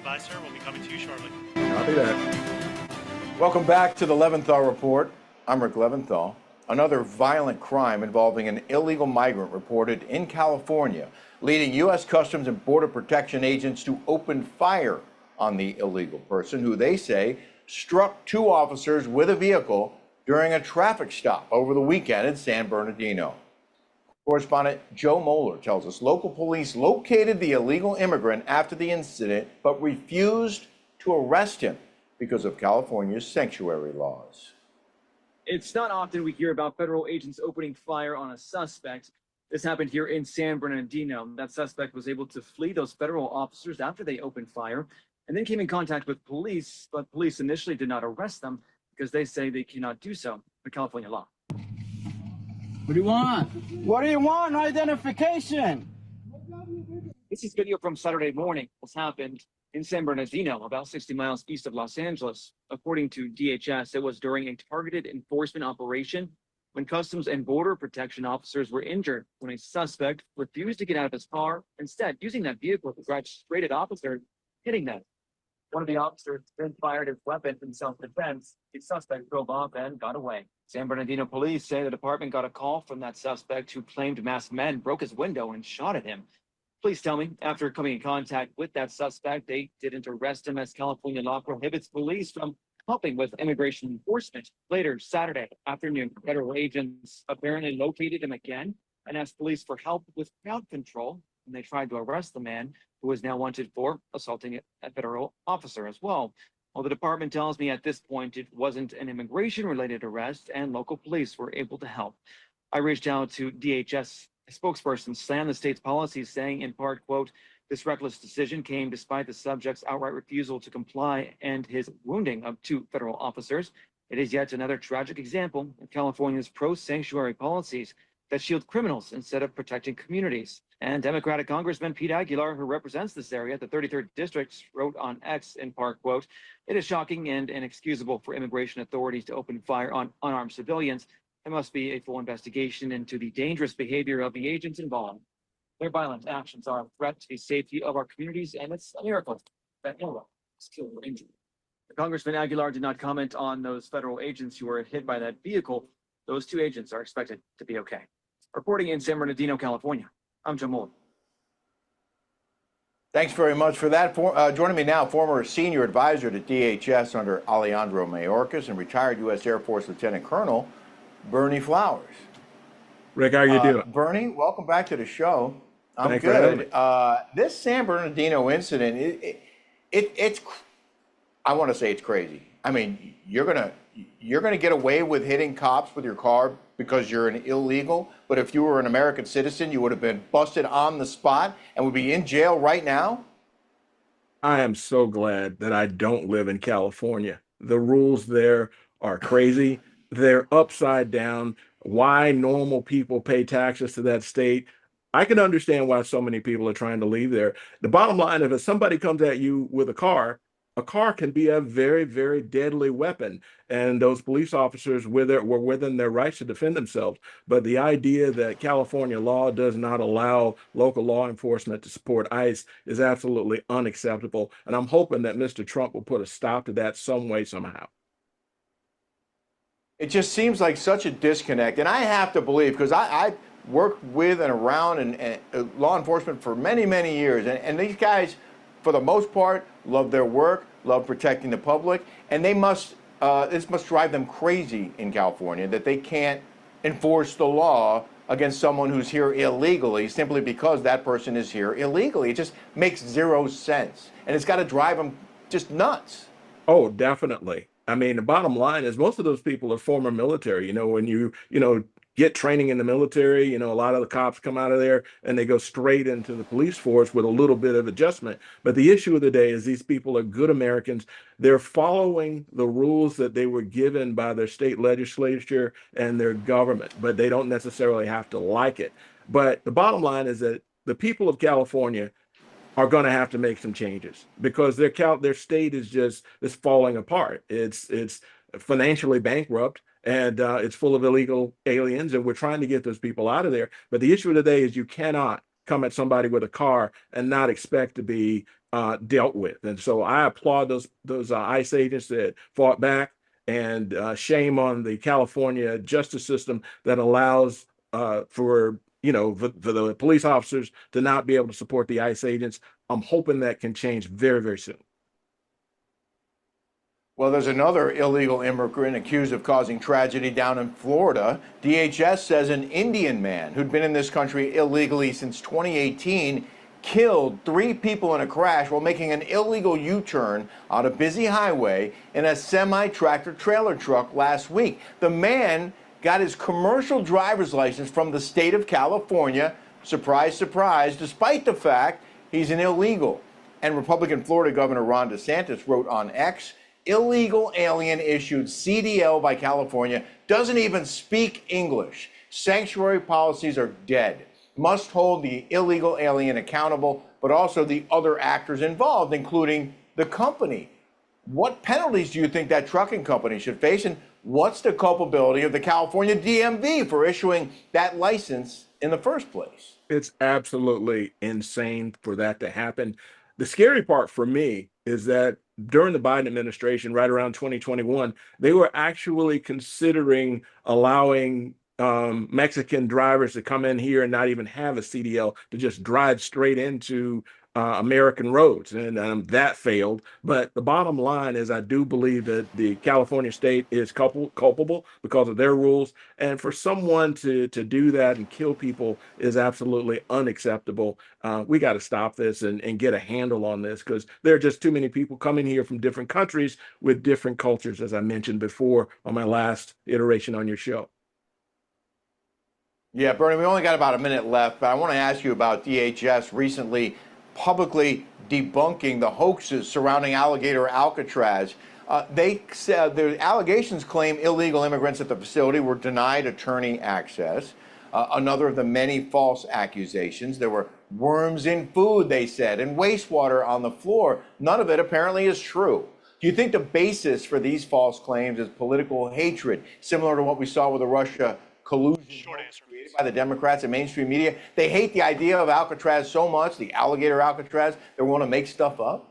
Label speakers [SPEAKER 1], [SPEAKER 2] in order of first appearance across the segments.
[SPEAKER 1] stand by, sir. We'll be coming to you shortly.
[SPEAKER 2] Copy that.
[SPEAKER 3] Welcome back to the Levanthal Report. I'm Rick Levanthal. Another violent crime involving an illegal migrant reported in California, leading U.S. Customs and Border Protection agents to open fire on the illegal person, who they say struck two officers with a vehicle during a traffic stop over the weekend in San Bernardino. Correspondent Joe Moeller tells us local police located the illegal immigrant after the incident, but refused to arrest him because of California's sanctuary laws.
[SPEAKER 4] It's not often we hear about federal agents opening fire on a suspect. This happened here in San Bernardino. That suspect was able to flee those federal officers after they opened fire and then came in contact with police, but police initially did not arrest them because they say they cannot do so under California law.
[SPEAKER 5] What do you want? What do you want? No identification.
[SPEAKER 4] This is video from Saturday morning. This happened in San Bernardino, about 60 miles east of Los Angeles. According to DHS, it was during a targeted enforcement operation when Customs and Border Protection officers were injured when a suspect refused to get out of his car, instead using that vehicle to drive straight at officers, hitting them. One of the officers then fired his weapon in self-defense. The suspect drove off and got away. San Bernardino police say the department got a call from that suspect who claimed masked men broke his window and shot at him. Police tell me after coming in contact with that suspect, they didn't arrest him as California law prohibits police from helping with immigration enforcement. Later Saturday afternoon, federal agents apparently located him again and asked police for help with crowd control when they tried to arrest the man who is now wanted for assaulting a federal officer as well. Well, the department tells me at this point it wasn't an immigration-related arrest and local police were able to help. I reached out to DHS spokesperson slammed the state's policies, saying in part, quote, this reckless decision came despite the subject's outright refusal to comply and his wounding of two federal officers. It is yet another tragic example of California's pro-sanctuary policies that shield criminals instead of protecting communities. And Democratic Congressman Pete Aguilar, who represents this area, the 33rd district, wrote on X in part, quote, it is shocking and inexcusable for immigration authorities to open fire on unarmed civilians. There must be a full investigation into the dangerous behavior of the agents involved. Their violent actions are a threat to the safety of our communities, and it's a miracle that no one was killed or injured. Congressman Aguilar did not comment on those federal agents who were hit by that vehicle. Those two agents are expected to be okay. Reporting in San Bernardino, California, I'm Joe Moore.
[SPEAKER 3] Thanks very much for that. Joining me now, former senior advisor to DHS under Alejandro Mayorkas and retired U.S. Air Force Lieutenant Colonel Berney Flowers.
[SPEAKER 2] Rick, how you doing?
[SPEAKER 3] Berney, welcome back to the show. I'm
[SPEAKER 2] Thanks
[SPEAKER 3] good. This San Bernardino incident, it's I want to say it's crazy. I mean, you're gonna get away with hitting cops with your car because you're an illegal, but if you were an American citizen, you would have been busted on the spot and would be in jail right now.
[SPEAKER 2] I am so glad that I don't live in California. The rules there are crazy. They're upside down. Why normal people pay taxes to that state, I can understand why so many people are trying to leave there. The bottom line, if somebody comes at you with a car can be a very, very deadly weapon. And those police officers were within their rights to defend themselves. But the idea that California law does not allow local law enforcement to support ICE is absolutely unacceptable. And I'm hoping that Mr. Trump will put a stop to that some way, somehow.
[SPEAKER 3] It just seems like such a disconnect. And I have to believe, because I worked with and around and law enforcement for many, many years. And these guys, for the most part, love their work, love protecting the public. And they must, this must drive them crazy in California that they can't enforce the law against someone who's here illegally simply because that person is here illegally. It just makes zero sense. And it's got to drive them just nuts.
[SPEAKER 2] Oh, definitely. I mean, the bottom line is most of those people are former military. When you get training in the military, a lot of the cops come out of there and they go straight into the police force with a little bit of adjustment. But the issue of the day is these people are good Americans. They're following the rules that they were given by their state legislature and their government, but they don't necessarily have to like it. But the bottom line is that the people of California are going to have to make some changes because their state is falling apart. It's financially bankrupt, and it's full of illegal aliens, and we're trying to get those people out of there. But the issue today is you cannot come at somebody with a car and not expect to be dealt with. And so I applaud those ICE agents that fought back, and shame on the California justice system that allows for for the police officers to not be able to support the ICE agents. I'm hoping that can change very, very soon.
[SPEAKER 3] Well, there's another illegal immigrant accused of causing tragedy down in Florida. DHS says an Indian man who'd been in this country illegally since 2018 killed 3 people in a crash while making an illegal U-turn on a busy highway in a semi-tractor trailer truck last week. The man got his commercial driver's license from the state of California, surprise, surprise, despite the fact he's an illegal. And Republican Florida Governor Ron DeSantis wrote on X, illegal alien issued CDL by California, doesn't even speak English. Sanctuary policies are dead. Must hold the illegal alien accountable, but also the other actors involved, including the company. What penalties do you think that trucking company should face, and what's the culpability of the California DMV for issuing that license in the first place?
[SPEAKER 2] It's absolutely insane for that to happen. The scary part for me is that during the Biden administration, right around 2021, they were actually considering allowing Mexican drivers to come in here and not even have a CDL, to just drive straight into American roads, and that failed. But the bottom line is, I do believe that the California state is culpable because of their rules, and for someone to do that and kill people is absolutely unacceptable. We got to stop this and get a handle on this, because there are just too many people coming here from different countries with different cultures, as I mentioned before on my last iteration on your show.
[SPEAKER 3] Yeah, Berney, we only got about a minute left, but I want to ask you about DHS recently publicly debunking the hoaxes surrounding alligator Alcatraz. They said the allegations claim illegal immigrants at the facility were denied attorney access. Another of the many false accusations. There were worms in food, they said, and wastewater on the floor. None of it apparently is true. Do you think the basis for these false claims is political hatred, similar to what we saw with the Russia collusion created by the Democrats and mainstream media? They hate the idea of Alcatraz so much, the alligator Alcatraz, they want to make stuff up?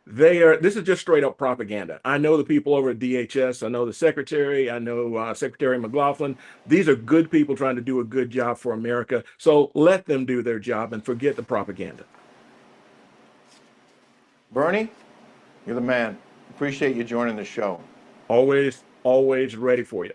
[SPEAKER 2] This is just straight up propaganda. I know the people over at DHS. I know the secretary. I know Secretary McLaughlin. These are good people trying to do a good job for America. So let them do their job and forget the propaganda.
[SPEAKER 3] Berney, you're the man. Appreciate you joining the show.
[SPEAKER 2] Always, always ready for you.